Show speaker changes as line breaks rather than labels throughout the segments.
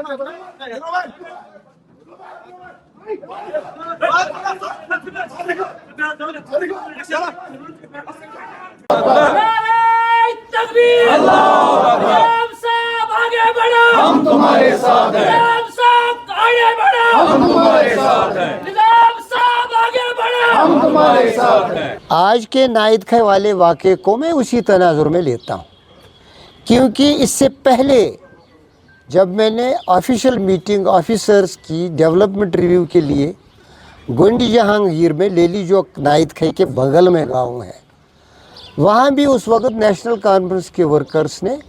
तकबीर, निजाम साहब आगे बढ़ो, हम तुम्हारे साथ हैं। निजाम साहब आगे बढ़ो, हम तुम्हारे साथ हैं। निजाम साहब आगे बढ़ो, हम तुम्हारे साथ हैं।
आज के नाइद खे वाले वाक़े को मैं उसी तनाजुर में लेता हूँ, क्योंकि इससे पहले जब मैंने ऑफिशियल मीटिंग ऑफिसर्स की डेवलपमेंट रिव्यू के लिए गोंडी जहांगीर में लेली जो नाइद खे के बगल में गांव है, वहाँ भी उस वक्त नेशनल कॉन्फ्रेंस के वर्कर्स ने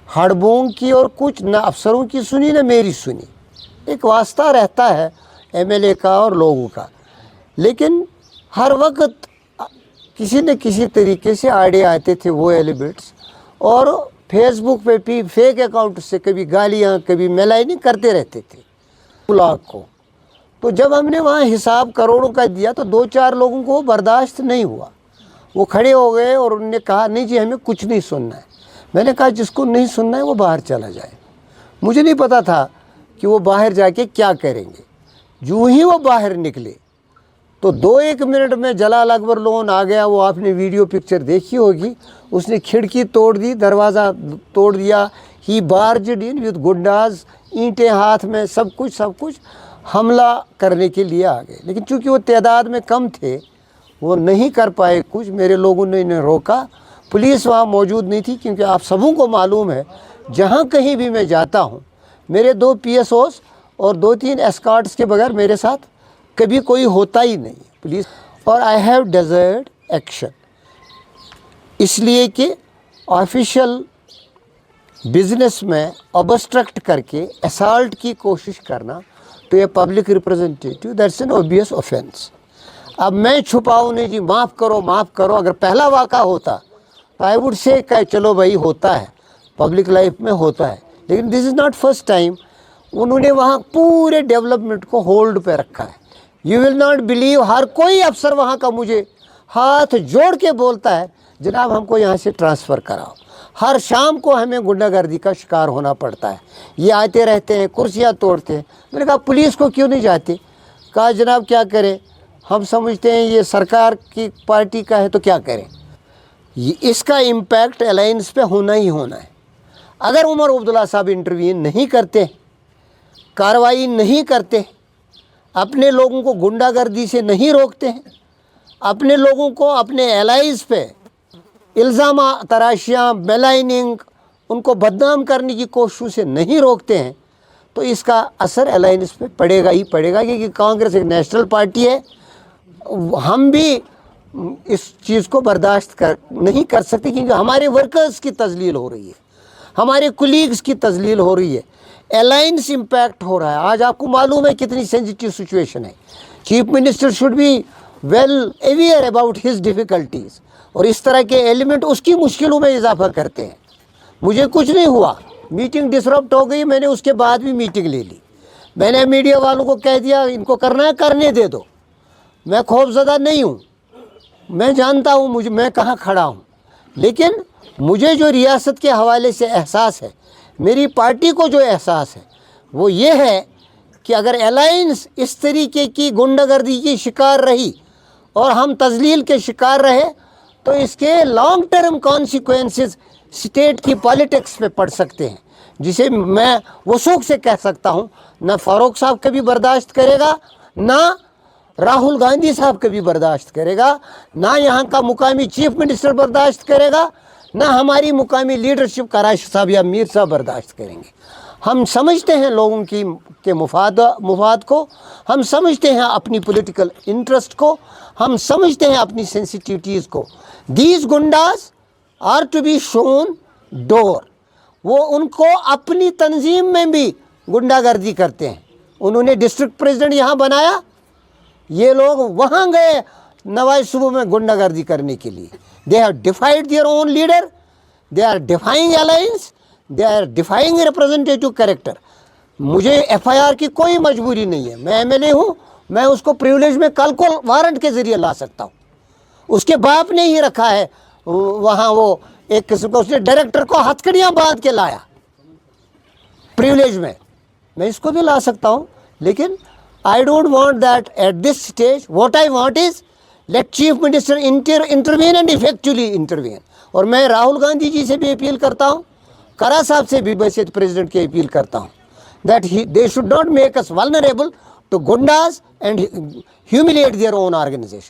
हड़बों की और कुछ ना अफसरों की सुनी ना मेरी सुनी। एक वास्ता रहता है एमएलए का और लोगों का, लेकिन हर वक्त किसी न किसी तरीके से आड़े आते थे वो एलिमेंट्स, और फेसबुक पे भी फेक अकाउंट से कभी गालियाँ कभी मेलाइनिंग करते रहते थे ब्लॉग को। तो जब हमने वहाँ हिसाब करोड़ों का दिया तो 2-4 लोगों को बर्दाश्त नहीं हुआ, वो खड़े हो गए और उन्होंने कहा नहीं जी हमें कुछ नहीं सुनना है। मैंने कहा जिसको नहीं सुनना है वो बाहर चला जाए। मुझे नहीं पता था कि वो बाहर जाके क्या करेंगे। यूँ ही वो बाहर निकले तो 2-1 मिनट में जलाल अकबर लोन आ गया। वो आपने वीडियो पिक्चर देखी होगी, उसने खिड़की तोड़ दी, दरवाज़ा तोड़ दिया। ही बार्ज्ड इन विद गुंडाज, ईंटें हाथ में, सब कुछ हमला करने के लिए आ गए। लेकिन चूँकि वो तादाद में कम थे वो नहीं कर पाए कुछ। मेरे लोगों ने इन्हें रोका, पुलिस वहाँ मौजूद नहीं थी, क्योंकि आप सबों को मालूम है जहाँ कहीं भी मैं जाता हूँ मेरे 2 PSOs और 2-3 एस्कॉर्ट्स के बगैर मेरे साथ कभी कोई होता ही नहीं पुलिस। और आई हैव डिज़ायर्ड एक्शन, इसलिए कि ऑफिशियल बिजनेस में ऑब्स्ट्रक्ट करके असॉल्ट की कोशिश करना तो ये public representative, that's an obvious offence. अब मैं छुपाऊँ नहीं जी माफ़ करो। अगर पहला वाक़ा होता तो आई वुड से कि चलो भाई होता है, पब्लिक लाइफ में होता है, लेकिन this is not first time. उन्होंने वहाँ पूरे डेवलपमेंट को होल्ड पे रखा है। यू विल नॉट बिलीव, हर कोई अफसर वहाँ का मुझे हाथ जोड़ के बोलता है जनाब हमको यहाँ से ट्रांसफ़र कराओ। हर शाम को हमें गुंडागर्दी का शिकार होना पड़ता है, ये आते रहते हैं, कुर्सियाँ तोड़ते हैं। मैंने कहा पुलिस को क्यों नहीं जाती? कहा जनाब क्या करें, हम समझते हैं ये सरकार की पार्टी का है तो क्या करें। इसका इम्पैक्ट अलायंस पे होना ही होना है। अगर उमर अब्दुल्ला साहब इंटरवीन नहीं करते, कार्रवाई नहीं करते, अपने लोगों को गुंडागर्दी से नहीं रोकते हैं, अपने लोगों को अपने एलाइज पे इल्ज़ाम तराशियाँ मेलाइनिंग उनको बदनाम करने की कोशिशों से नहीं रोकते हैं, तो इसका असर अलायंस पे पड़ेगा ही पड़ेगा। क्योंकि कांग्रेस एक नेशनल पार्टी है, हम भी इस चीज़ को बर्दाश्त नहीं कर सकते, क्योंकि हमारे वर्कर्स की तजलील हो रही है, हमारे कुलीग्स की तजलील हो रही है, अलायंस इम्पैक्ट हो रहा है। आज आपको मालूम है कितनी सेंसिटिव सिचुएशन है। Chief minister should be well aware about his difficulties, और इस तरह के एलिमेंट उसकी मुश्किलों में इजाफा करते हैं। मुझे कुछ नहीं हुआ, मीटिंग डिसरप्ट हो गई, मैंने उसके बाद भी मीटिंग ले ली। मैंने मीडिया वालों को कह दिया इनको करना है करने दे दो, मैं खौफज़दा नहीं हूँ, मैं जानता हूँ मैं कहाँ खड़ा हूँ। लेकिन मुझे जो रियासत के हवाले से एहसास है, मेरी पार्टी को जो एहसास है, वो ये है कि अगर अलायंस इस तरीके की गुंडागर्दी की शिकार रही और हम तजलील के शिकार रहे तो इसके लॉन्ग टर्म कॉन्सिक्वेंसेस स्टेट की पॉलिटिक्स पे पड़ सकते हैं, जिसे मैं वसूख से कह सकता हूँ ना फारूक साहब कभी बर्दाश्त करेगा, ना राहुल गांधी साहब कभी बर्दाश्त करेगा, ना यहाँ का मुकामी चीफ मिनिस्टर बर्दाश्त करेगा, ना हमारी मुकामी लीडरशिप कराशी साहब या मीर साहब बर्दाश्त करेंगे। हम समझते हैं लोगों के मुफाद को, हम समझते हैं अपनी पॉलिटिकल इंटरेस्ट को, हम समझते हैं अपनी सेंसिटिविटीज़ को। These goondas are to be shown door. वो उनको अपनी तंजीम में भी गुंडागर्दी करते हैं। उन्होंने डिस्ट्रिक्ट प्रेसिडेंट यहाँ बनाया, ये लोग वहाँ गए नवाज सूबे में गुंडागर्दी करने के लिए। They have defied their own leader, they are defying alliance, they are defying representative character. मुझे FIR की कोई मजबूरी नहीं है, मैं MLA हूँ, मैं उसको प्रिविलेज में कल को वारंट के ज़रिए ला सकता हूँ। उसके बाप ने ही रखा है वहाँ, वो एक किस्म का उसने डायरेक्टर को हथकड़ियाँ बांध के लाया प्रिविलेज में। میں اس کو بھی لا سکتا ہوں, لیکن I don't want that at this stage. What I want is let Chief Minister intervene and effectively intervene. اور میں راہل گاندھی جی سے بھی اپیل کرتا ہوں, کرا صاحب سے بھی ویسے پریزیڈنٹ کی اپیل کرتا ہوں, that they should not make us vulnerable to gundas and humiliate their own organization.